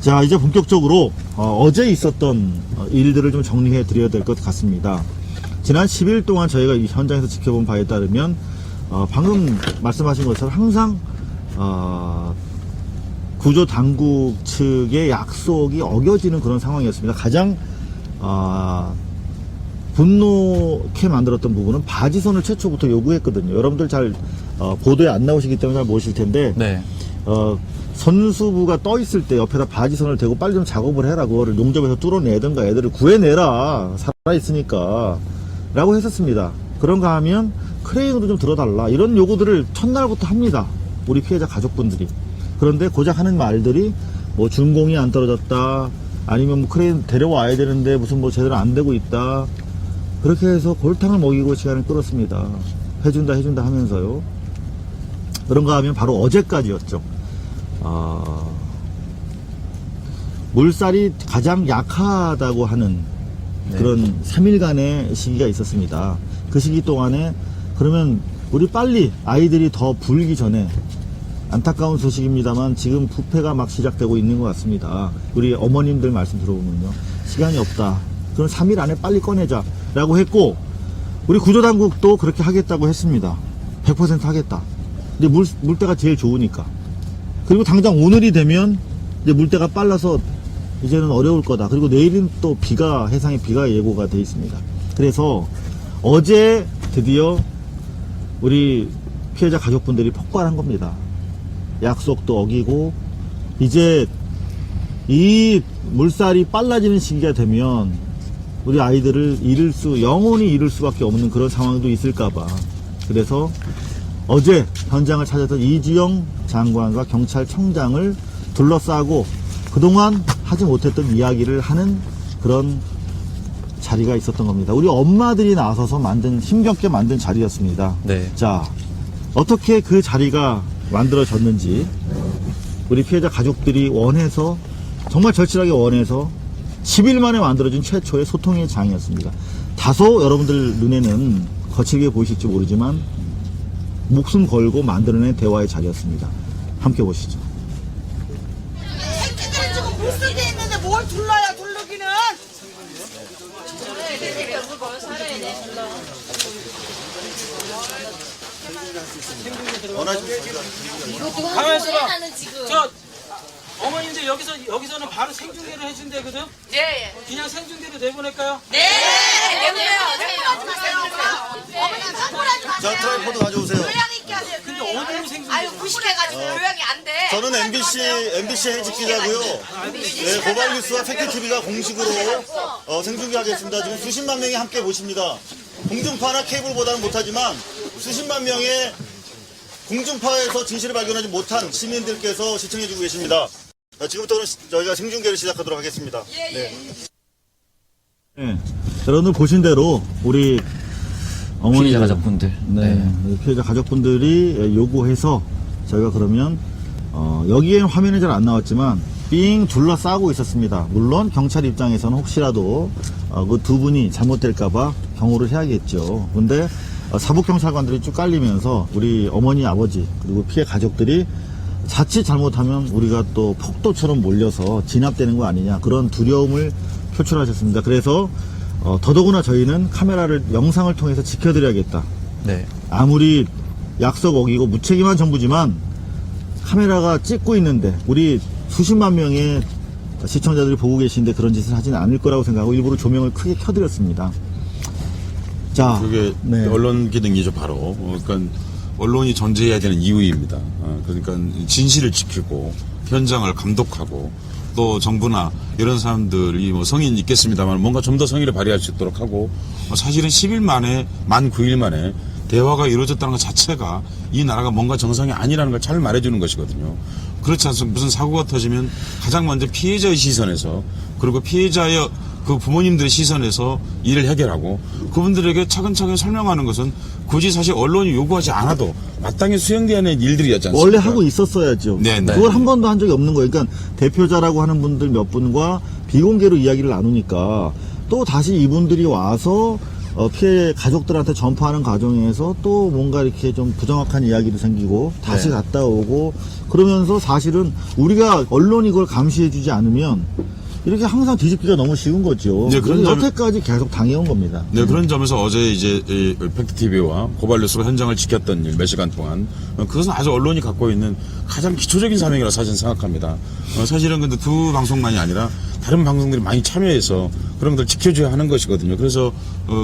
자, 이제 본격적으로 어제 있었던 일들을 좀 정리해 드려야 될 것 같습니다. 지난 10일 동안 저희가 이 현장에서 지켜본 바에 따르면 방금 말씀하신 것처럼 항상 구조 당국 측의 약속이 어겨지는 그런 상황이었습니다. 가장 분노케 만들었던 부분은 바지선을 최초부터 요구했거든요. 여러분들 잘 보도에 안 나오시기 때문에 잘 모르실 텐데 네. 선수부가 떠 있을 때 옆에다 바지선을 대고 빨리 좀 작업을 해라. 그거를 용접해서 뚫어내든가 애들을 구해내라. 살아있으니까. 라고 했었습니다. 그런가 하면 크레인으로 좀 들어달라. 이런 요구들을 첫날부터 합니다. 우리 피해자 가족분들이. 그런데 고작 하는 말들이 뭐 준공이 안 떨어졌다. 아니면 뭐 크레인 데려와야 되는데 무슨 뭐 제대로 안 되고 있다. 그렇게 해서 골탕을 먹이고 시간을 끌었습니다. 해준다 하면서요. 그런가 하면 바로 어제까지였죠. 물살이 가장 약하다고 하는 그런 3일간의 시기가 있었습니다. 그 시기 동안에 그러면 우리 빨리 아이들이 더 불기 전에, 안타까운 소식입니다만 지금 부패가 막 시작되고 있는 것 같습니다. 우리 어머님들 말씀 들어보면요, 시간이 없다. 그럼 3일 안에 빨리 꺼내자 라고 했고, 우리 구조당국도 그렇게 하겠다고 했습니다. 100% 하겠다. 근데 물때가 제일 좋으니까. 그리고 당장 오늘이 되면 이제 물때가 빨라서 이제는 어려울 거다. 그리고 내일은 또 해상에 비가 예고가 돼 있습니다. 그래서 어제 드디어 우리 피해자 가족분들이 폭발한 겁니다. 약속도 어기고, 이제 이 물살이 빨라지는 시기가 되면 우리 아이들을 영원히 잃을 수밖에 없는 그런 상황도 있을까봐. 그래서 어제 현장을 찾았던 이주영 장관과 경찰청장을 둘러싸고 그동안 하지 못했던 이야기를 하는 그런 자리가 있었던 겁니다. 우리 엄마들이 나서서 힘겹게 만든 자리였습니다. 네. 자, 어떻게 그 자리가 만들어졌는지, 우리 피해자 가족들이 원해서, 정말 절실하게 원해서 10일 만에 만들어진 최초의 소통의 장이었습니다. 다소 여러분들 눈에는 거칠게 보이실지 모르지만 목숨 걸고 만들어낸 대화의 자리였습니다. 함께 보시죠. 새끼들 지금 물속에 있는데 뭘 둘러야 둘르기는. 가만 있어봐. 저 어머님들 여기서는 바로 생중계를 해준대거든. 예. 그냥 생중계로 내보낼까요? 네. 내보내요. 하지 마세요. 어머니 흥분하지 마세요. 자, 트라이포드 가져오세요. 교양 있게 하세요. 근데 오늘은 생중계. 아유 무식해가지고 교양이 안 돼. 저는 MBC 해직 기자고요. 네, 고발뉴스와 팩트TV가 공식으로 생중계하겠습니다. 지금 수십만 명이 함께 보십니다. 공중파나 케이블보다는 못하지만 수십만 명의 공중파에서 진실을 발견하지 못한 시민들께서 시청해주고 계십니다. 지금부터는 저희가 생중계를 시작하도록 하겠습니다. 네. 여러분들 보신 대로 우리 어머니 피해자 가족분들. 피해자 가족분들이 요구해서 저희가 그러면 여기에는 화면이 잘 안 나왔지만 삥 둘러싸고 있었습니다. 물론 경찰 입장에서는 혹시라도 그 두 분이 잘못될까봐 경호를 해야겠죠. 근데 사복경찰관들이 쭉 깔리면서 우리 어머니, 아버지 그리고 피해 가족들이 자칫 잘못하면 우리가 또 폭도처럼 몰려서 진압되는 거 아니냐, 그런 두려움을 표출하셨습니다. 그래서 더더구나 저희는 영상을 통해서 지켜드려야겠다. 네. 아무리 약속 어기고 무책임한 정부지만 카메라가 찍고 있는데 우리 수십만 명의 시청자들이 보고 계시는데 그런 짓을 하지는 않을 거라고 생각하고 일부러 조명을 크게 켜드렸습니다. 자, 그게 네. 언론 기능이죠, 바로. 그러니까 언론이 존재해야 되는 이유입니다. 그러니까 진실을 지키고 현장을 감독하고 또 정부나 이런 사람들이 뭐 성인 있겠습니다만 뭔가 좀 더 성의를 발휘할 수 있도록 하고, 사실은 10일 만에, 만 9일 만에 대화가 이루어졌다는 것 자체가 이 나라가 뭔가 정상이 아니라는 걸 잘 말해주는 것이거든요. 그렇지 않습니까? 무슨 사고가 터지면 가장 먼저 피해자의 시선에서, 그리고 피해자의 그 부모님들의 시선에서 일을 해결하고 그분들에게 차근차근 설명하는 것은 굳이 사실 언론이 요구하지 않아도 마땅히 수행되어야 하는 일들이었지 않습니까? 원래 하고 있었어야죠. 네. 그걸 한 번도 한 적이 없는 거예요. 그러니까 대표자라고 하는 분들 몇 분과 비공개로 이야기를 나누니까 또 다시 이분들이 와서 피해 가족들한테 전파하는 과정에서 또 뭔가 이렇게 좀 부정확한 이야기도 생기고 다시 네. 갔다 오고 그러면서 사실은 우리가 언론이 그걸 감시해주지 않으면 이렇게 항상 뒤집기가 너무 쉬운 거죠. 네, 그런 그래서 점이- 여태까지 계속 당해온 겁니다. 네, 그런 점에서 어제 이제 이 팩트TV와 고발뉴스가 현장을 지켰던 일 몇 시간 동안 그것은 아주 언론이 갖고 있는 가장 기초적인 사명이라고 사실은 생각합니다. 사실은 근데 두 방송만이 아니라 다른 방송들이 많이 참여해서 그런 것들 지켜줘야 하는 것이거든요. 그래서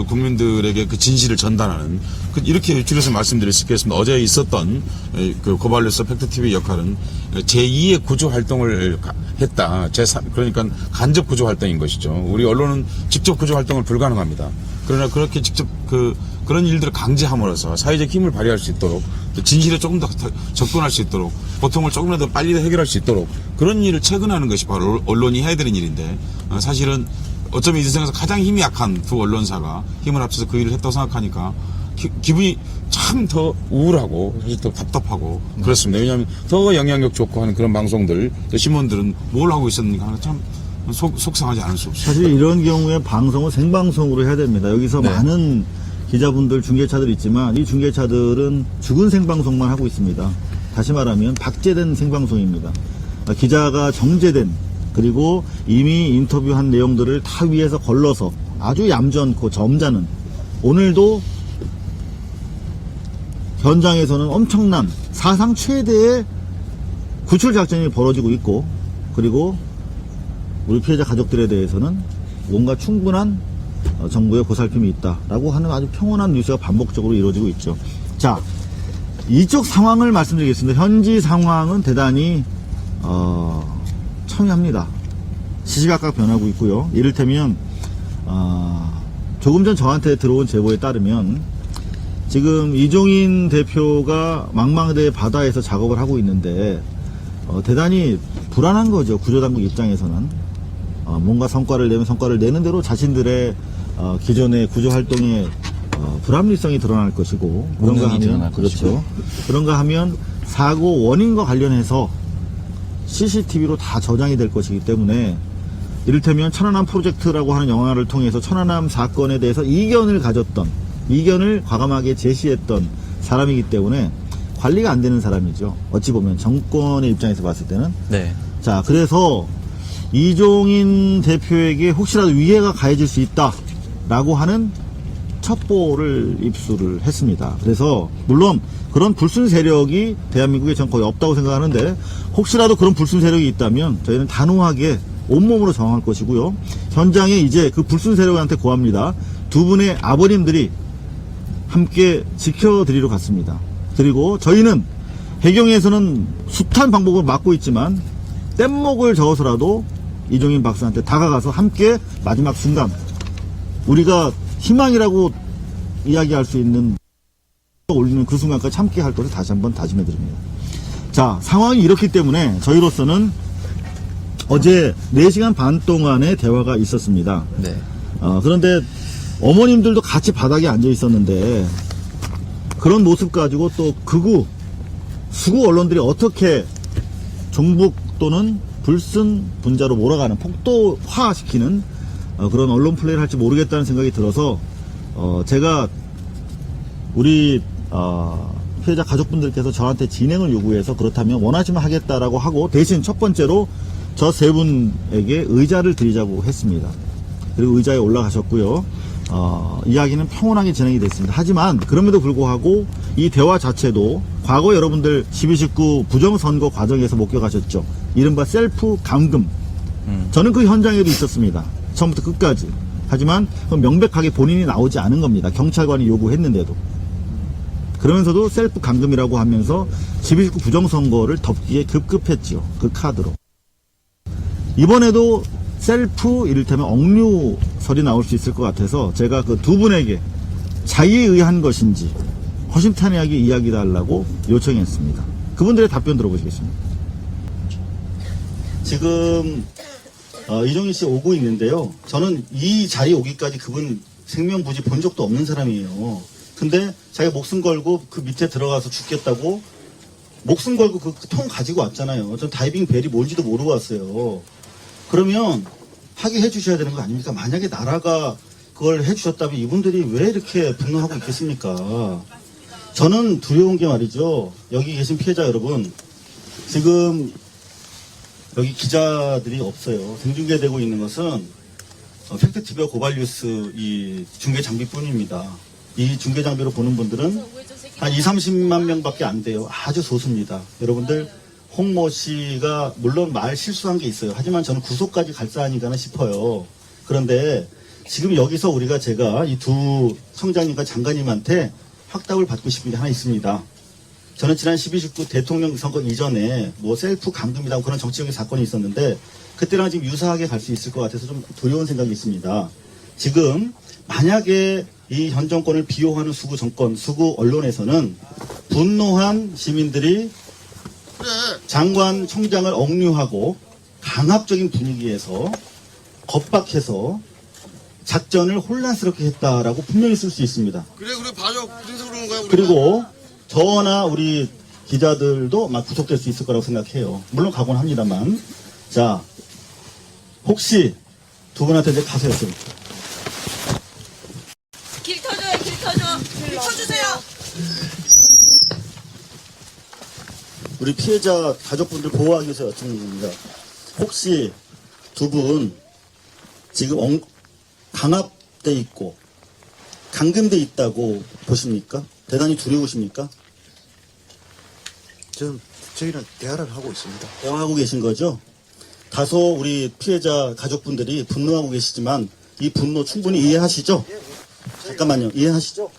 국민들에게 그 진실을 전달하는 이렇게 줄여서 말씀드릴 수 있겠습니다. 어제 있었던 그 고발뉴스 팩트TV 역할은 제2의 구조 활동을 했다. 그러니까 간접 구조 활동인 것이죠. 우리 언론은 직접 구조 활동을 불가능합니다. 그러나 그렇게 직접 그런 일들을 강제함으로써 사회적 힘을 발휘할 수 있도록 또 진실에 조금 더 접근할 수 있도록 고통을 조금이라도 빨리 해결할 수 있도록 그런 일을 체근하는 것이 바로 언론이 해야 되는 일인데 사실은 어쩌면 이 세상에서 가장 힘이 약한 두 언론사가 힘을 합쳐서 그 일을 했다고 생각하니까 기분이 참 더 우울하고 사실 더 답답하고 그렇습니다. 왜냐하면 더 영향력 좋고 하는 그런 방송들 또 신문들은 뭘 하고 있었는가 참 속상하지 않을 수 없습니다. 사실 이런 경우에 방송을 생방송으로 해야 됩니다. 여기서 네. 많은 기자분들, 중계차들 있지만 이 중계차들은 죽은 생방송만 하고 있습니다. 다시 말하면 박제된 생방송입니다. 기자가 정제된 그리고 이미 인터뷰한 내용들을 다 위에서 걸러서 아주 얌전고 점잖은 오늘도 현장에서는 엄청난 사상 최대의 구출 작전이 벌어지고 있고 그리고 우리 피해자 가족들에 대해서는 뭔가 충분한 정부의 보살핌이 있다라고 하는 아주 평온한 뉴스가 반복적으로 이루어지고 있죠. 자, 이쪽 상황을 말씀드리겠습니다. 현지 상황은 대단히 첨예합니다. 시시각각 변하고 있고요. 이를테면 조금 전 저한테 들어온 제보에 따르면 지금 이종인 대표가 망망대 바다에서 작업을 하고 있는데 대단히 불안한 거죠. 구조당국 입장에서는 뭔가 성과를 내면 성과를 내는 대로 자신들의 기존의 구조활동의 불합리성이 드러날 것이고 그런가 운영이 하면 드러날 그렇죠. 것이고. 그런가 하면 사고 원인과 관련해서 CCTV로 다 저장이 될 것이기 때문에 이를테면 천안함 프로젝트라고 하는 영화를 통해서 천안함 사건에 대해서 이견을 과감하게 제시했던 사람이기 때문에 관리가 안 되는 사람이죠. 어찌 보면 정권의 입장에서 봤을 때는. 네. 자, 그래서 이종인 대표에게 혹시라도 위해가 가해질 수 있다라고 하는 첩보를 입수를 했습니다. 그래서 물론 그런 불순 세력이 대한민국에 전 거의 없다고 생각하는데 혹시라도 그런 불순 세력이 있다면 저희는 단호하게 온몸으로 저항할 것이고요. 현장에 이제 그 불순 세력한테 고합니다. 두 분의 아버님들이 함께 지켜드리러 갔습니다. 그리고 저희는 해경에서는 숱한 방법을 막고 있지만 뗏목을 저어서라도 이종인 박사한테 다가가서 함께 마지막 순간 우리가 희망이라고 이야기할 수 있는 올리는 그 순간까지 함께 할 것을 다시 한번 다짐해 드립니다. 자, 상황이 이렇기 때문에 저희로서는 어제 4시간 반 동안의 대화가 있었습니다. 네. 그런데 어머님들도 같이 바닥에 앉아 있었는데 그런 모습 가지고 또 수구 언론들이 어떻게 종북 또는 불순 분자로 몰아가는 폭도화시키는 그런 언론 플레이를 할지 모르겠다는 생각이 들어서 제가 우리 피해자 가족분들께서 저한테 진행을 요구해서 그렇다면 원하시면 하겠다라고 하고 대신 첫 번째로 저 세 분에게 의자를 드리자고 했습니다. 그리고 의자에 올라가셨고요. 이야기는 평온하게 진행이 됐습니다. 하지만 그럼에도 불구하고 이 대화 자체도 과거 여러분들 12.19 부정선거 과정에서 목격하셨죠. 이른바 셀프 감금. 저는 그 현장에도 있었습니다. 처음부터 끝까지. 하지만 그건 명백하게 본인이 나오지 않은 겁니다. 경찰관이 요구했는데도. 그러면서도 셀프 감금이라고 하면서 12.19 부정선거를 덮기에 급급했지요. 그 카드로. 이번에도 셀프 이를테면 억류설이 나올 수 있을 것 같아서 제가 그 두 분에게 자의에 의한 것인지 허심탄회하게 이야기해달라고 요청했습니다. 그분들의 답변 들어보시겠습니다. 지금 이종인 씨 오고 있는데요. 저는 이 자리에 오기까지 그분 생명부지 본 적도 없는 사람이에요. 근데 자기가 목숨 걸고 그 밑에 들어가서 죽겠다고 목숨 걸고 그 통 가지고 왔잖아요. 전 다이빙 벨이 뭔지도 모르고 왔어요. 그러면 하게 해주셔야 되는 거 아닙니까? 만약에 나라가 그걸 해주셨다면 이분들이 왜 이렇게 분노하고 있겠습니까? 저는 두려운 게 말이죠. 여기 계신 피해자 여러분, 지금 여기 기자들이 없어요. 생중계되고 있는 것은 팩트TV와 고발뉴스 이 중계 장비뿐입니다. 이 중계 장비로 보는 분들은 한 30만 명밖에 안 돼요. 아주 소수입니다. 여러분들 홍모 씨가 물론 말 실수한 게 있어요. 하지만 저는 구속까지 갈 사안이가나 싶어요. 그런데 지금 여기서 제가 이 두 청장님과 장관님한테 확답을 받고 싶은 게 하나 있습니다. 저는 지난 12.19 대통령 선거 이전에 셀프 감금이라고 그런 정치적인 사건이 있었는데 그때랑 지금 유사하게 갈 수 있을 것 같아서 좀 두려운 생각이 있습니다. 지금 만약에 이 현 정권을 비호하는 수구 정권, 수구 언론에서는 분노한 시민들이 장관, 총장을 억류하고 강압적인 분위기에서 겁박해서 작전을 혼란스럽게 했다라고 분명히 쓸 수 있습니다. 그래 봐줘. 그래서 그러는 거야. 우리가. 그리고 저나 우리 기자들도 막 구속될 수 있을 거라고 생각해요. 물론 각오는 합니다만. 자, 혹시 두 분한테 이제 가서 여쭤볼게요. 길 터줘요, 길 터줘. 길 터주세요. 우리 피해자 가족분들 보호하기 위해서 여쭙는 겁니다. 혹시 두 분 지금 강압돼 있고 감금돼 있다고 보십니까? 대단히 두려우십니까? 저희는 대화를 하고 있습니다. 대화하고 계신 거죠? 다소 우리 피해자 가족분들이 분노하고 계시지만 이 분노 충분히 이해하시죠? 잠깐만요. 이해하시죠?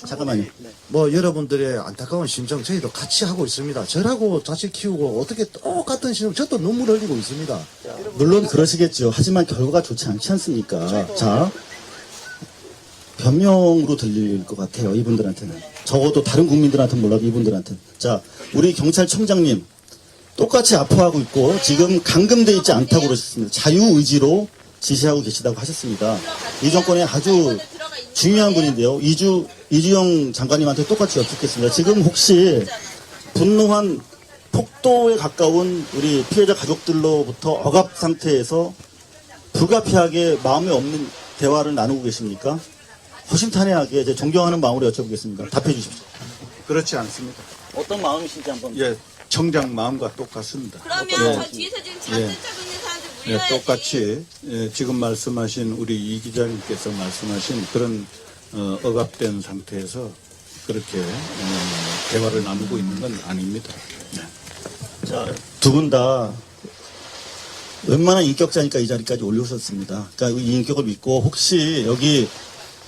잠깐만요. 여러분들의 안타까운 심정 저희도 같이 하고 있습니다. 저라고 자식 키우고 어떻게 똑같은 심정 저도 눈물 흘리고 있습니다. 물론 그러시겠죠. 하지만 결과가 좋지 않지 않습니까? 자, 변명으로 들릴 것 같아요. 이분들한테는. 적어도 다른 국민들한테는 몰라도 이분들한테는. 자, 우리 경찰청장님 똑같이 아파하고 있고 지금 감금돼 있지 않다고 그러셨습니다. 자유의지로 지시하고 계시다고 하셨습니다. 이 정권의 아주 중요한 분인데요. 이주영 장관님한테 똑같이 여쭙겠습니다. 지금 혹시 분노한 폭도에 가까운 우리 피해자 가족들로부터 억압 상태에서 불가피하게 마음에 없는 대화를 나누고 계십니까? 허심탄회하게 이제 존경하는 마음으로 여쭤보겠습니다. 답해 주십시오. 그렇지 않습니다. 어떤 마음이신지 한번. 예, 청장 마음과 똑같습니다. 그러면 예, 저 뒤에서 지금 잔뜩 짜고 있는 사람들 물려야지. 똑같이 지금 말씀하신 우리 이 기자님께서 말씀하신 그런 억압된 상태에서 그렇게 대화를 나누고 있는 건 아닙니다. 자, 두 분 다 웬만한 인격자니까 이 자리까지 올려오셨습니다. 그러니까 이 인격을 믿고 혹시 여기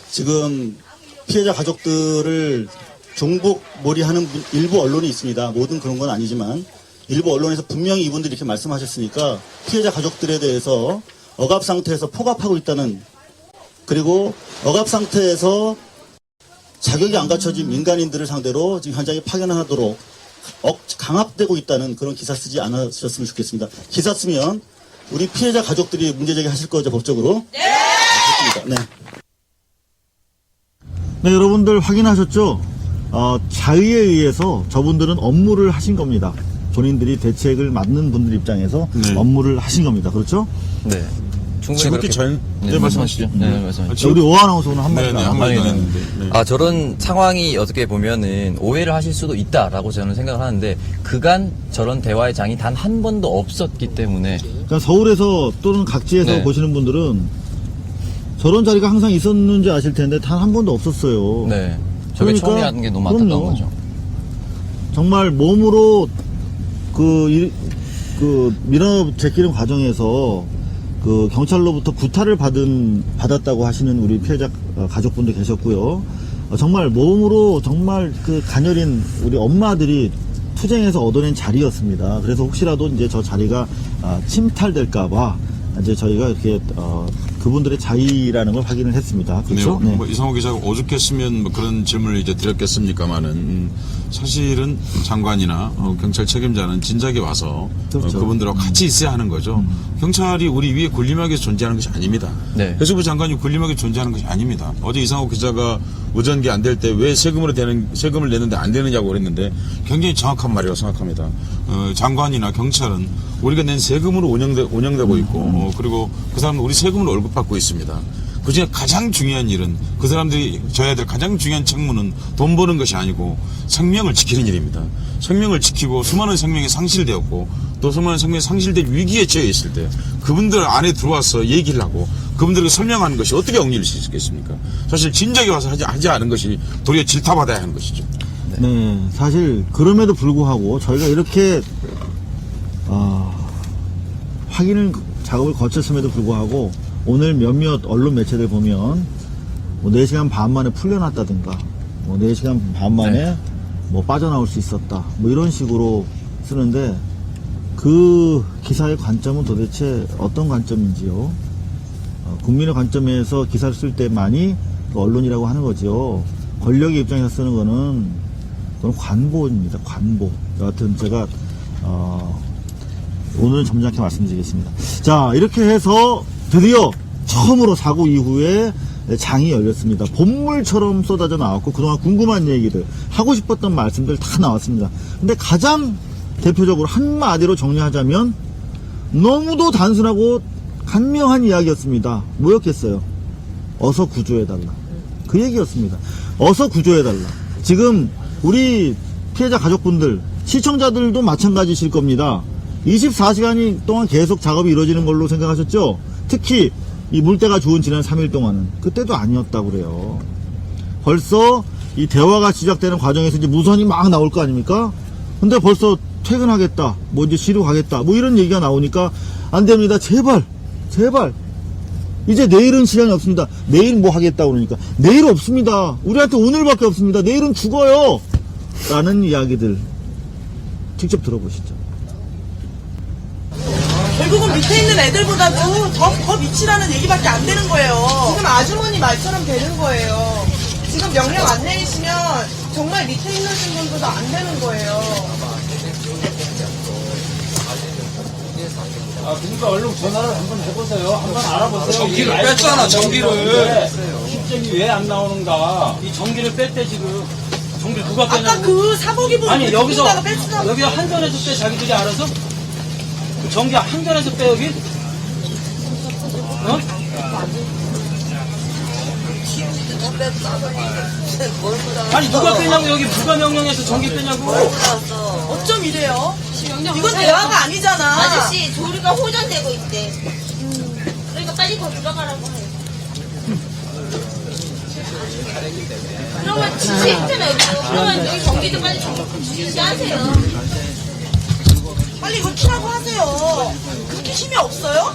지금 피해자 가족들을 종북몰이하는 일부 언론이 있습니다. 모든 그런 건 아니지만 일부 언론에서 분명히 이분들이 이렇게 말씀하셨으니까 피해자 가족들에 대해서 억압 상태에서 폭압하고 있다는, 그리고 억압 상태에서 자격이 안 갖춰진 민간인들을 상대로 지금 현장에 파견하도록 강압되고 있다는 그런 기사 쓰지 않으셨으면 좋겠습니다. 기사 쓰면 우리 피해자 가족들이 문제제기 하실 거죠, 법적으로? 네! 좋습니다. 네. 네, 여러분들 확인하셨죠? 자의에 의해서 저분들은 업무를 하신 겁니다. 본인들이 대책을 맡는 분들 입장에서 네. 업무를 하신 겁니다. 그렇죠? 네. 충분히 지금부터 그렇게. 네, 말씀하시죠. 네, 말씀하시죠. 우리 오하 아나운서는 한마디 네, 안 한마디 하고. 안 했는데. 네. 아, 저런 상황이 어떻게 보면은 오해를 하실 수도 있다라고 저는 생각을 하는데 그간 저런 대화의 장이 단 한 번도 없었기 때문에 그러니까 서울에서 또는 각지에서 네. 보시는 분들은 저런 자리가 항상 있었는지 아실 텐데 단 한 번도 없었어요. 네. 저게 그러니까, 처음이라는 게 너무 안타까운 그럼요. 거죠. 정말 몸으로 민원 제기는 과정에서 경찰로부터 구타를 받았다고 하시는 우리 피해자 가족분도 계셨고요. 정말 몸으로 정말 가녀린 우리 엄마들이 투쟁해서 얻어낸 자리였습니다. 그래서 혹시라도 이제 저 자리가 침탈될까봐 이제 저희가 이렇게 그분들의 자의라는 걸 확인을 했습니다. 그렇죠? 네. 이상호 기자가 오죽했으면 그런 질문을 이제 드렸겠습니까만은 사실은 장관이나 경찰 책임자는 진작에 와서 그렇죠. 그분들하고 같이 있어야 하는 거죠. 경찰이 우리 위에 군림하게 존재하는 것이 아닙니다. 네. 해수부 장관이 군림하게 존재하는 것이 아닙니다. 어제 이상호 기자가 의전기 안 될 때 왜 세금을 내는데 안 되느냐고 그랬는데 굉장히 정확한 말이라고 생각합니다. 장관이나 경찰은 우리가 낸 세금으로 운영되고 있고 그리고 그 사람은 우리 세금으로 월급 받고 있습니다. 그중에 가장 중요한 일은 그 사람들이 져야 될 가장 중요한 책무는 돈 버는 것이 아니고 생명을 지키는 일입니다. 생명을 지키고 수많은 생명이 상실되었고 또 수많은 생명이 상실된 위기에 처해 있을 때 그분들 안에 들어와서 얘기를 하고 그분들에게 설명하는 것이 어떻게 억울할 수 있겠습니까? 사실 진작에 와서 하지 않은 것이 도리어 질타받아야 하는 것이죠. 네, 사실 그럼에도 불구하고 저희가 이렇게 확인을 작업을 거쳤음에도 불구하고 오늘 몇몇 언론 매체들 보면 뭐 4시간 반 만에 풀려났다든가 뭐 4시간 반 만에 뭐 빠져나올 수 있었다 뭐 이런 식으로 쓰는데 그 기사의 관점은 도대체 어떤 관점인지요? 국민의 관점에서 기사를 쓸 때만이 그 언론이라고 하는 거죠. 권력의 입장에서 쓰는 거는 그건 관보입니다. 관보. 여하튼 제가 오늘은 점잖게 말씀드리겠습니다. 자, 이렇게 해서 드디어 처음으로 사고 이후에 장이 열렸습니다. 본물처럼 쏟아져 나왔고 그동안 궁금한 얘기들, 하고 싶었던 말씀들 다 나왔습니다. 근데 가장 대표적으로 한마디로 정리하자면 너무도 단순하고 간명한 이야기였습니다. 뭐였겠어요? 어서 구조해달라. 그 얘기였습니다. 어서 구조해달라. 지금 우리 피해자 가족분들, 시청자들도 마찬가지실 겁니다. 24시간 동안 계속 작업이 이루어지는 걸로 생각하셨죠? 특히 이 물때가 좋은 지난 3일 동안은 그때도 아니었다고 그래요. 벌써 이 대화가 시작되는 과정에서 이제 무선이 막 나올 거 아닙니까? 근데 벌써 퇴근하겠다, 뭐 이제 쉬러 가겠다, 뭐 이런 얘기가 나오니까 안 됩니다. 제발. 이제 내일은 시간이 없습니다. 내일 뭐 하겠다 그러니까 내일 없습니다. 우리한테 오늘밖에 없습니다. 내일은 죽어요. 라는 이야기들 직접 들어보시죠. 결국은 밑에 있는 애들보다도 더 미치라는 얘기밖에 안 되는 거예요. 지금 아주머니 말처럼 되는 거예요. 지금 명령 안 내리시면 정말 밑에 있는 분들도 안 되는 거예요. 그러니까 얼른 전화를 한번 해보세요. 한번 알아보세요. 전기를 뺐잖아, 전기를. 시점이 왜 안 나오는가. 이 전기를 뺐대, 지금. 전기 누가 뺐냐고. 아까 그 사보기 보고 아니, 여기서 뺐으면 한전에서 빼, 자기들이 알아서? 그 전기 한전에서 빼, 여기? 어? 아니, 누가 빼냐고, 여기 누가 명령해서 전기 빼냐고. 어쩜 이래요? 이건 대화가 아니잖아. 아저씨 조류가 호전되고 있대. 그러니까 빨리 더 들어가라고 해. 그러면 지체했잖아요. 그러면 여기 전기도 빨리 지체하세요. 빨리 이거 키라고 하세요. 그렇게 힘이 없어요?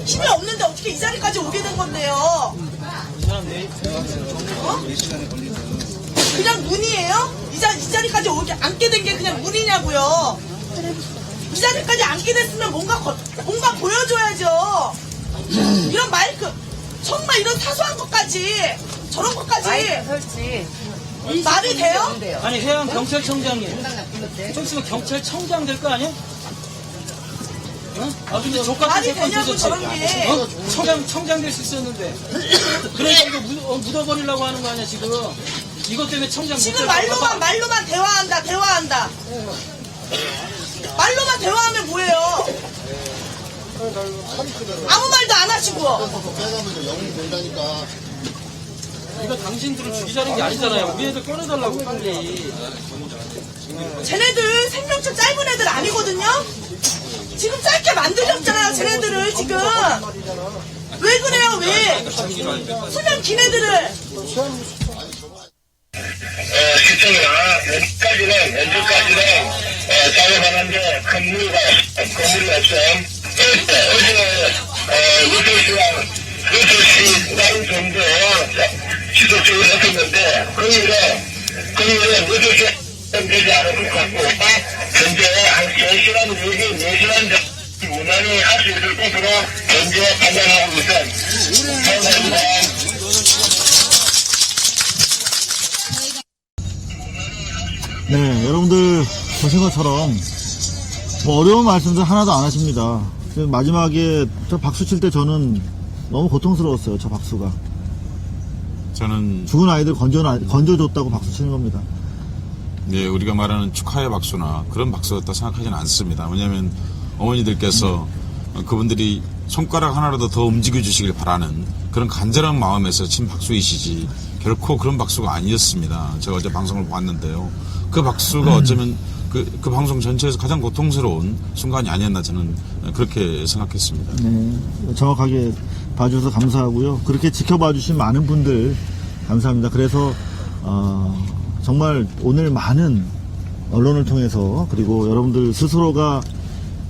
힘이 없는데 어떻게 이 자리까지 오게 된 건데요? 어? 그냥 문이에요? 이 자리까지 앉게 된 게 그냥 문이냐고요? 이 자리까지 앉게 됐으면 뭔가 보여줘야죠. 이런 마이크, 정말 이런 사소한 것까지, 저런 것까지. 말이 돼요? 아니, 해양 경찰청장이. 좀 있으면 경찰청장 될 거 아니야? 어? 아, 근데 족같은 말이 새끼 되냐고, 있었지. 저런 게. 어? 청장 될 수 있었는데. 그러니까 이거 묻어버리려고 하는 거 아니야, 지금. 이것 때문에 청장 못 지금 될 말로만 대화한다. 말로만 대화하면 뭐예요? 아무 말도 안 하시고. 이거 당신들을 죽이자는 게 아니잖아요. 우리 애들 꺼내달라고 빨리. 쟤네들 생명줄 짧은 애들 아니거든요? 지금 짧게 만들렸잖아요, 쟤네들을 지금. 왜 그래요, 왜? 수면 긴 애들을. 시청이나 연주까지는 작업하는데 큰 무리가 없어. 어제는 우주시간 정도 지속적으로 했었는데 그 일은 우주시 되지 않을 것 같고 현재 한 3시간, 4시간 무난히 할 수 있을 것으로 현재 판단하고 있습니다. 감사합니다. 네, 여러분들 보신 것처럼 뭐 어려운 말씀들 하나도 안 하십니다. 마지막에 저 박수 칠 때 저는 너무 고통스러웠어요. 저 박수가. 저는 죽은 아이들 건져줬다고 박수 치는 겁니다. 네, 우리가 말하는 축하의 박수나 그런 박수였다 생각하지는 않습니다. 왜냐하면 어머니들께서 그분들이 손가락 하나라도 더 움직여 주시길 바라는 그런 간절한 마음에서 친 박수이시지 결코 그런 박수가 아니었습니다. 제가 어제 방송을 봤는데요. 그 박수가 어쩌면 그 방송 전체에서 가장 고통스러운 순간이 아니었나 저는 그렇게 생각했습니다. 네, 정확하게 봐주셔서 감사하고요. 그렇게 지켜봐 주신 많은 분들 감사합니다. 그래서 정말 오늘 많은 언론을 통해서 그리고 여러분들 스스로가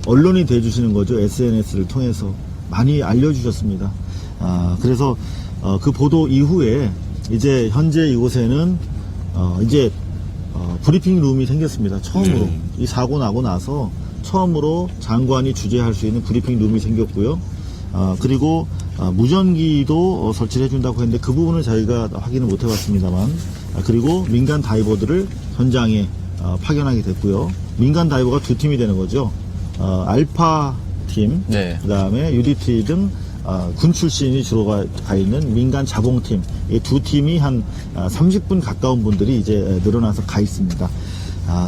언론이 돼주시는 거죠. SNS를 통해서 많이 알려주셨습니다. 그래서 그 보도 이후에 이제 현재 이곳에는 이제 브리핑 룸이 생겼습니다. 처음으로 이 사고 나고 나서 처음으로 장관이 주재할 수 있는 브리핑 룸이 생겼고요. 그리고 무전기도 설치를 해준다고 했는데 그 부분을 저희가 확인을 못 해봤습니다만 그리고 민간 다이버들을 현장에 파견하게 됐고요. 민간 다이버가 두 팀이 되는 거죠. 알파 팀, 네. 그 다음에 UDT 등 군 출신이 주로 가 있는 민간 자봉팀, 이 두 팀이 한 30분 가까운 분들이 이제 늘어나서 가 있습니다.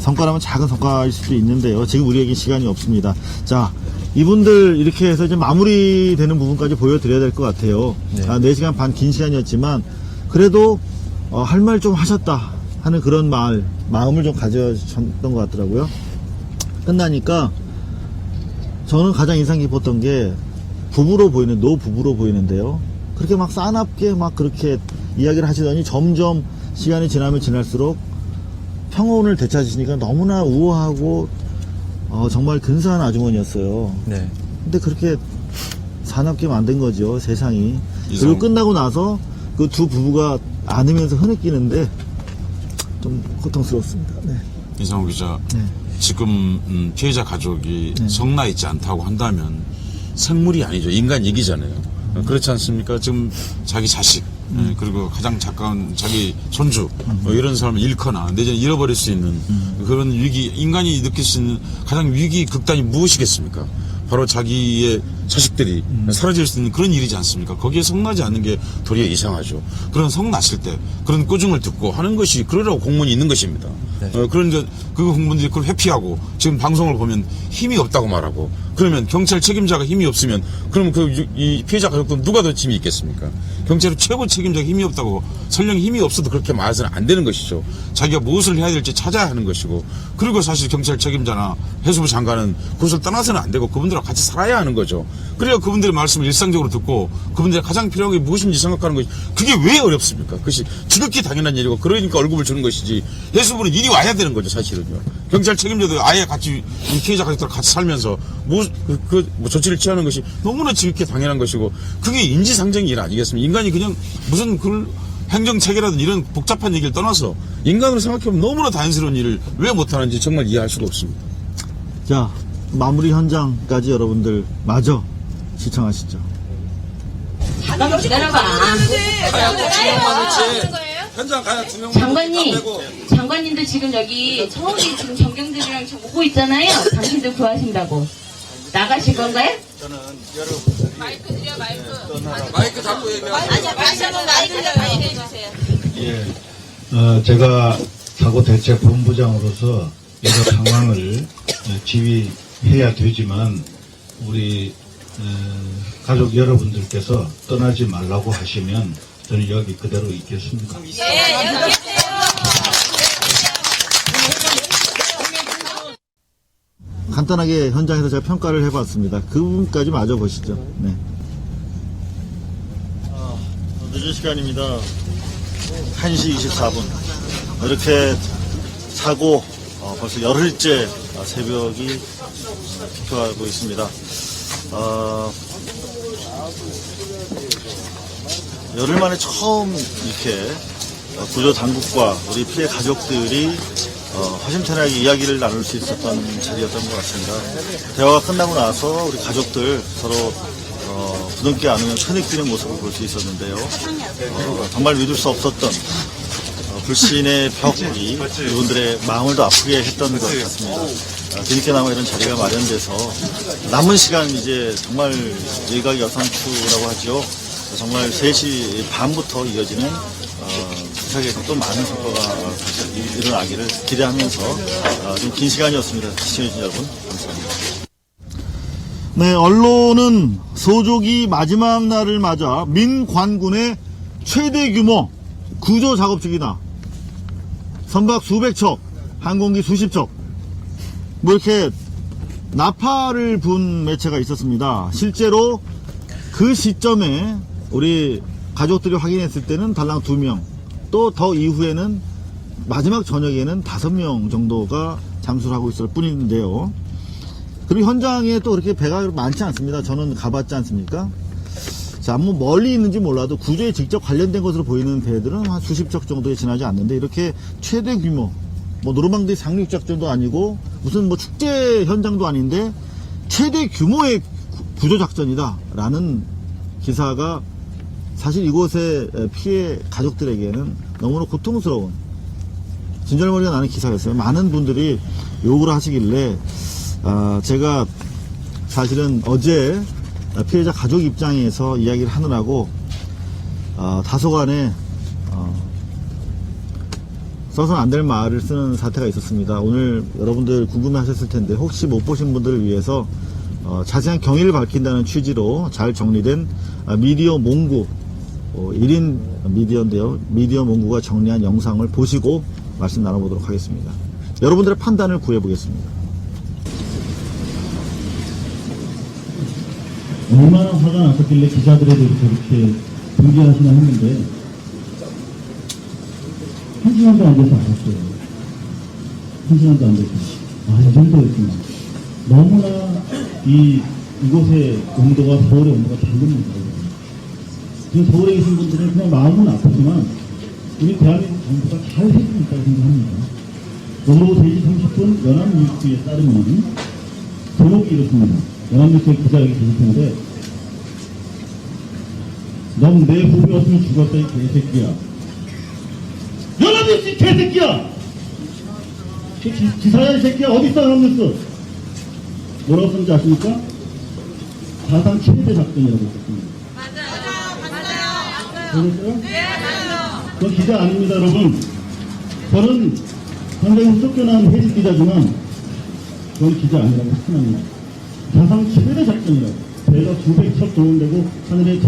성과라면 작은 성과일 수도 있는데요. 지금 우리에게 시간이 없습니다. 자, 이분들 이렇게 해서 이제 마무리되는 부분까지 보여드려야 될 것 같아요. 네. 4시간 반 긴 시간이었지만 그래도 할 말 좀 하셨다 하는 그런 마음을 좀 가져셨던 것 같더라고요. 끝나니까 저는 가장 인상 깊었던 게 노부부로 보이는데요. 그렇게 막 싸납게 막 그렇게 이야기를 하시더니 점점 시간이 지나면 지날수록 평온을 되찾으시니까 너무나 우아하고 정말 근사한 아주머니였어요. 네. 근데 그렇게 사납게 만든 거죠, 세상이. 이성. 그리고 끝나고 나서 그 두 부부가 안으면서 흐느끼는데 좀 고통스러웠습니다. 네. 이상호 기자, 네. 지금 피해자 가족이 성나 있지 않다고 한다면 생물이 아니죠. 인간이기잖아요. 그렇지 않습니까? 지금 자기 자식 그리고 가장 가까운 자기 손주 이런 사람을 잃거나 내지는 잃어버릴 수 있는 그런 위기, 인간이 느낄 수 있는 가장 위기 극단이 무엇이겠습니까? 바로 자기의 자식들이 사라질 수 있는 그런 일이지 않습니까? 거기에 성나지 않는 게 도리어 이상하죠. 그런 성났을 때 그런 꾸중을 듣고 하는 것이 그러라고 공무원이 있는 것입니다. 네. 그런데 그 공무원들이 그걸 회피하고 지금 방송을 보면 힘이 없다고 말하고 그러면 경찰 책임자가 힘이 없으면 그럼 이 피해자 가족들은 누가 더 힘이 있겠습니까? 경찰의 최고 책임자가 힘이 없다고 설령 힘이 없어도 그렇게 말해서는 안 되는 것이죠. 자기가 무엇을 해야 될지 찾아야 하는 것이고 그리고 사실 경찰 책임자나 해수부 장관은 그것을 떠나서는 안 되고 그분들하고 같이 살아야 하는 거죠. 그래야 그분들의 말씀을 일상적으로 듣고 그분들이 가장 필요한 게 무엇인지 생각하는 것이 그게 왜 어렵습니까? 그것이 지극히 당연한 일이고 그러니까 월급을 주는 것이지 해수부는 일이 와야 되는 거죠, 사실은요. 경찰 책임자도 아예 같이 이 피해자 가족들 같이 살면서 조치를 취하는 것이 너무나 지극히 당연한 것이고 그게 인지상정의 일 아니겠습니까? 인간이 그냥 무슨 행정체계라든 이런 복잡한 얘기를 떠나서 인간으로 생각해보면 너무나 자연스러운 일을 왜 못하는지 정말 이해할 수가 없습니다. 자, 마무리 현장까지 여러분들 마저 시청하시죠. 기다려봐. 현장 가야 두 명. 장관님도 지금 여기 서울이 지금 정경들이랑 지금 오고 있잖아요. 당신들 구하신다고. 나가실 건가요? 저는 여러분들이 마이크 잡고 얘기하세요. 마이크 해주세요. 예, 제가 사고 대책 본부장으로서 여러 상황을 지휘해야 되지만 우리 가족 여러분들께서 떠나지 말라고 하시면 저는 여기 그대로 있겠습니다. 간단하게 현장에서 제가 평가를 해봤습니다. 그 부분까지 마저 보시죠. 네. 늦은 시간입니다. 1시 24분. 이렇게 사고 벌써 열흘째 새벽이 피켜가고 있습니다. 열흘 만에 처음 이렇게 구조 당국과 우리 피해 가족들이 허심탄회하게 이야기를 나눌 수 있었던 자리였던 것 같습니다. 대화가 끝나고 나서 우리 가족들 서로 부둥켜 안으면 흐느끼는 모습을 볼 수 있었는데요. 정말 믿을 수 없었던 불신의 벽이 이분들의 마음을 더 아프게 했던 것 같습니다. 뒤늦게나마 이런 자리가 마련돼서 남은 시간 이제 정말 일각 여상추라고 하죠. 정말 3시 반부터 이어지는 부탁에서 또 많은 성과가 일어나기를 기대하면서 좀 긴 시간이었습니다. 시청해주신 여러분 감사합니다. 네, 언론은 소조기 마지막 날을 맞아 민관군의 최대 규모 구조 작업 중이다. 선박 수백 척, 항공기 수십 척, 뭐 이렇게 나팔을 분 매체가 있었습니다. 실제로 그 시점에 우리 가족들이 확인했을 때는 달랑 2명, 또 더 이후에는 마지막 저녁에는 5명 정도가 잠수를 하고 있을 뿐인데요. 그리고 현장에 또 그렇게 배가 많지 않습니다. 저는 가봤지 않습니까? 자, 뭐 멀리 있는지 몰라도 구조에 직접 관련된 것으로 보이는 배들은 한 수십 척 정도에 지나지 않는데, 이렇게 최대 규모, 뭐 노르망디 상륙작전도 아니고 무슨 뭐 축제 현장도 아닌데 최대 규모의 구조작전이다 라는 기사가 사실 이곳의 피해 가족들에게는 너무나 고통스러운 진절머리가 나는 기사였어요. 많은 분들이 욕을 하시길래 제가 사실은 어제 피해자 가족 입장에서 이야기를 하느라고 다소간에 써서는 안 될 말을 쓰는 사태가 있었습니다. 오늘 여러분들 궁금해 하셨을 텐데 혹시 못 보신 분들을 위해서 자세한 경위를 밝힌다는 취지로 잘 정리된 미디어 몽구 1인 미디어인데요. 미디어 몽구가 정리한 영상을 보시고 말씀 나눠보도록 하겠습니다. 여러분들의 판단을 구해보겠습니다. 얼마나 화가 났었길래 기자들에 대해서 그렇게 분개하시나 했는데 1시간도 안 돼서 알았어요. 1시간도 안 돼서. 이 정도였구나. 너무나 이곳의 온도가 서울의 온도가 다른 겁니다. 지금 서울에 계신 분들은 그냥 마음은 아프지만 우리 대한민국 정부가 잘 해주고 있다고 생각합니다. 오후 3시 30분 연합뉴스에 따르면 제목이 이렇습니다. 연합뉴스의 기자에게 계실 텐데, 넌 내 후배였으면 죽었다 이 개새끼야. 연합뉴스 개새끼야! 기사야 이 새끼야. 어딨어 연합뉴스? 뭐라고 썼는지 아십니까? 사상 최대 작전이라고 썼습니다. 맞아요. 네, 맞아요. 저 기자 아닙니다, 여러분. 저는 상당히 쫓겨난 해직 기자지만 저는 기자 아니라고 확신합니다. 사상 최대 작전이라고. 배가 수백 척 동원되고 하늘에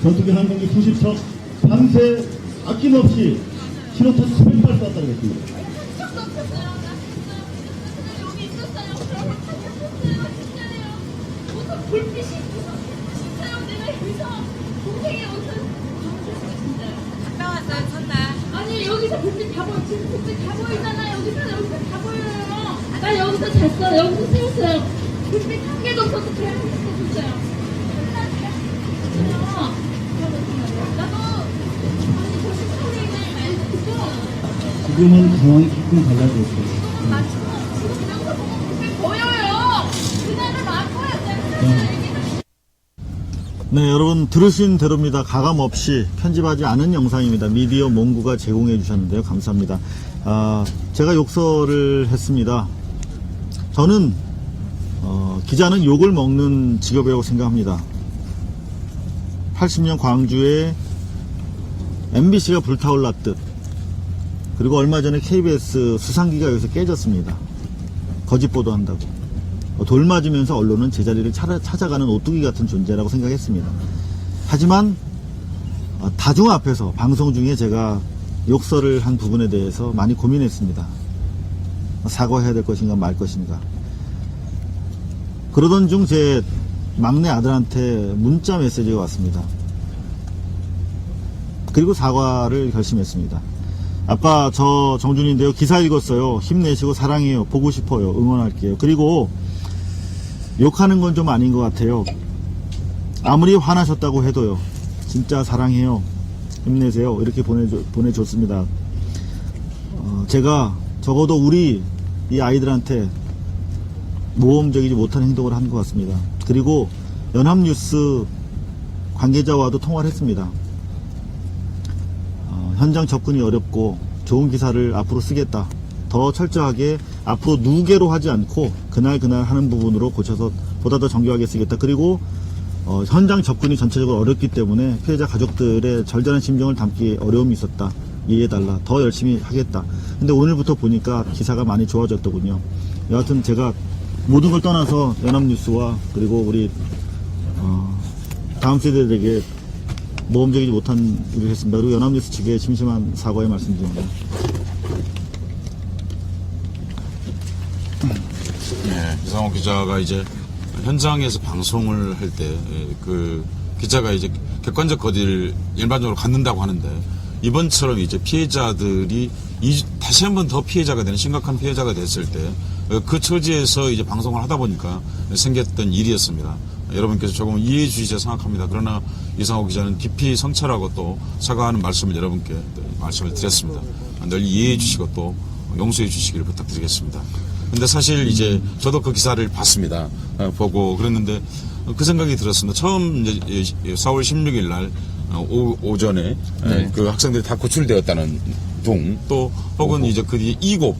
전투기 항공기 수십 척, 밤새 아낌없이 신호탄 수백 발 쐈다고 했습니다. 불빛이 진짜요. 내가 여기서 동생이 옷을 갔다 왔어요. 첫날. 아니 여기서 불빛 다 보여. 지금 불빛 다 보이잖아. 여기서 다 보여요. 나 여기서 잤어. 여기서 세웠어요. 불빛 한 개도 없어서 그냥 했어요. 나도 벌써 서울에 있는 말 듣죠? 지금은 상황이 조금 달라졌어요. 지금 영상 보면 불빛 보여요. 그날은 맞고요. 네, 여러분 들으신 대로입니다. 가감없이 편집하지 않은 영상입니다. 미디어 몽구가 제공해 주셨는데요. 감사합니다. 제가 욕설을 했습니다. 저는 기자는 욕을 먹는 직업이라고 생각합니다. 80년 광주에 MBC가 불타올랐듯, 그리고 얼마 전에 KBS 수상기가 여기서 깨졌습니다. 거짓 보도한다고. 돌 맞으면서 언론은 제자리를 찾아가는 오뚜기 같은 존재라고 생각했습니다. 하지만 다중 앞에서 방송 중에 제가 욕설을 한 부분에 대해서 많이 고민했습니다. 사과해야 될 것인가 말 것인가. 그러던 중 제 막내 아들한테 문자 메시지가 왔습니다. 그리고 사과를 결심했습니다. 아빠, 저 정준인데요. 기사 읽었어요. 힘내시고 사랑해요. 보고 싶어요. 응원할게요. 그리고 욕하는 건 좀 아닌 것 같아요. 아무리 화나셨다고 해도요. 진짜 사랑해요. 힘내세요. 이렇게 보내줬습니다. 제가 적어도 우리 이 아이들한테 모험적이지 못한 행동을 한 것 같습니다. 그리고 연합뉴스 관계자와도 통화를 했습니다. 현장 접근이 어렵고 좋은 기사를 앞으로 쓰겠다. 더 철저하게 앞으로 누계로 하지 않고 그날 하는 부분으로 고쳐서 보다 더 정교하게 쓰겠다. 그리고 현장 접근이 전체적으로 어렵기 때문에 피해자 가족들의 절절한 심정을 담기 어려움이 있었다. 이해해달라. 더 열심히 하겠다. 근데 오늘부터 보니까 기사가 많이 좋아졌더군요. 여하튼 제가 모든 걸 떠나서 연합뉴스와 그리고 우리 다음 세대들에게 모험적이지 못한 일을 했습니다. 그리고 연합뉴스 측에 심심한 사과의 말씀드립니다. 네, 이상호 기자가 이제 현장에서 방송을 할 때 그 기자가 이제 객관적 거리를 일반적으로 갖는다고 하는데 이번처럼 이제 피해자들이 다시 한번 더 피해자가 되는 심각한 피해자가 됐을 때 그 처지에서 이제 방송을 하다 보니까 생겼던 일이었습니다. 여러분께서 조금 이해해 주시자 생각합니다. 그러나 이상호 기자는 깊이 성찰하고 또 사과하는 말씀을 여러분께 말씀을 드렸습니다. 늘 이해해 주시고 또 용서해 주시기를 부탁드리겠습니다. 근데 사실 이제 저도 그 기사를 봤습니다. 보고 그랬는데 그 생각이 들었습니다. 처음 이제 4월 16일 날 오전에 그 학생들이 다 구출되었다는 둥, 또 혹은 이제 그 뒤에 2곡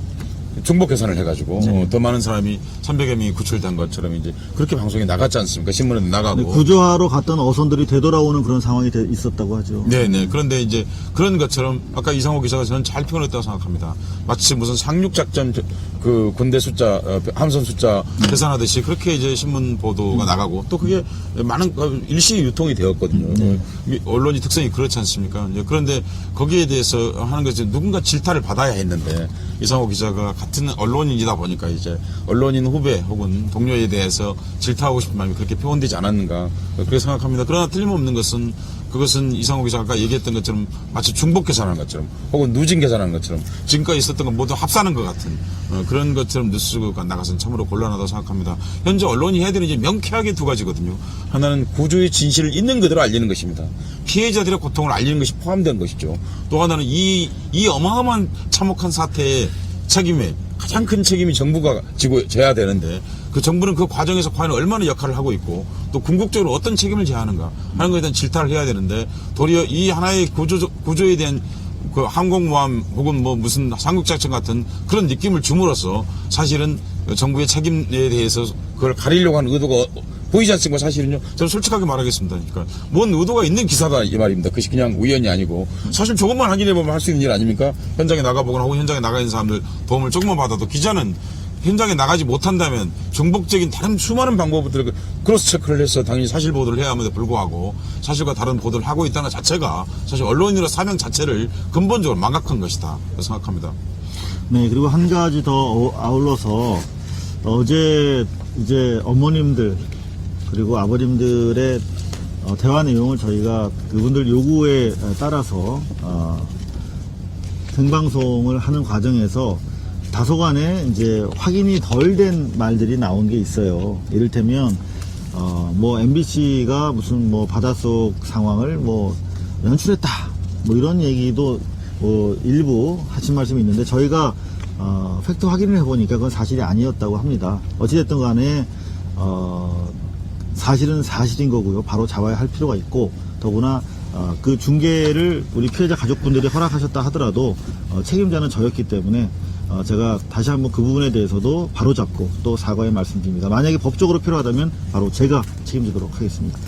중복 계산을 해가지고 더 많은 사람이 300여 명이 구출된 것처럼 이제 그렇게 방송에 나갔지 않습니까? 신문에 나가고. 구조하러 갔던 어선들이 되돌아오는 그런 상황이 있었다고 하죠. 네네. 그런데 이제 그런 것처럼 아까 이상호 기자가 저는 잘 표현했다고 생각합니다. 마치 무슨 상륙작전 그 군대 숫자, 함선 숫자 계산하듯이 그렇게 이제 신문 보도가 나가고 또 그게 많은 일시 유통이 되었거든요. 언론이 특성이 그렇지 않습니까? 이제 그런데 거기에 대해서 하는 것이 누군가 질타를 받아야 했는데 이상호 기자가 같은 언론인이다 보니까 이제 언론인 후배 혹은 동료에 대해서 질타하고 싶은 마음이 그렇게 표현되지 않았는가 그렇게 생각합니다. 그러나 틀림없는 것은 그것은 이상호 기자가 아까 얘기했던 것처럼 마치 중복 계산하는 것처럼 혹은 누진 계산하는 것처럼 지금까지 있었던 건 모두 합산한 것 같은 그런 것처럼 뉴스가 나가서는 참으로 곤란하다고 생각합니다. 현재 언론이 해야 되는 이제 명쾌하게 두 가지거든요. 하나는 구조의 진실을 있는 그대로 알리는 것입니다. 피해자들의 고통을 알리는 것이 포함된 것이죠. 또 하나는 이 어마어마한 참혹한 사태의 책임에 가장 큰 책임이 정부가 져야 되는데 그 정부는 그 과정에서 과연 얼마나 역할을 하고 있고 또 궁극적으로 어떤 책임을 져야 하는가 하는 것에 대한 질타를 해야 되는데 도리어 이 하나의 구조에 대한 그 항공모함 혹은 뭐 무슨 상륙작전 같은 그런 느낌을 줌으로써 사실은 정부의 책임에 대해서 그걸 가리려고 하는 의도가 보이지 않습니까? 사실은요. 저는 솔직하게 말하겠습니다. 그러니까 뭔 의도가 있는 기사다 이 말입니다. 그것이 그냥 우연이 아니고 사실 조금만 확인해보면 할 수 있는 일 아닙니까? 현장에 나가보거나 혹은 현장에 나가 있는 사람들 도움을 조금만 받아도 기자는 현장에 나가지 못한다면 정복적인 다른 수많은 방법들을 크로스 체크를 해서 당연히 사실 보도를 해야 함에도 불구하고 사실과 다른 보도를 하고 있다는 자체가 사실 언론인으로 사명 자체를 근본적으로 망각한 것이다 생각합니다. 네, 그리고 한 가지 더 아울러서 어제 이제 어머님들 그리고 아버님들의 대화 내용을 저희가 그분들 요구에 따라서 생방송을 하는 과정에서 다소간에 이제 확인이 덜 된 말들이 나온 게 있어요. 이를테면 뭐 MBC가 무슨 뭐 바닷속 상황을 뭐 연출했다 뭐 이런 얘기도 일부 하신 말씀이 있는데 저희가 팩트 확인을 해보니까 그건 사실이 아니었다고 합니다. 어찌됐든 간에 사실은 사실인 거고요. 바로 잡아야 할 필요가 있고 더구나 그 중계를 우리 피해자 가족분들이 허락하셨다 하더라도 책임자는 저였기 때문에 제가 다시 한번 그 부분에 대해서도 바로 잡고 또 사과의 말씀드립니다. 만약에 법적으로 필요하다면 바로 제가 책임지도록 하겠습니다.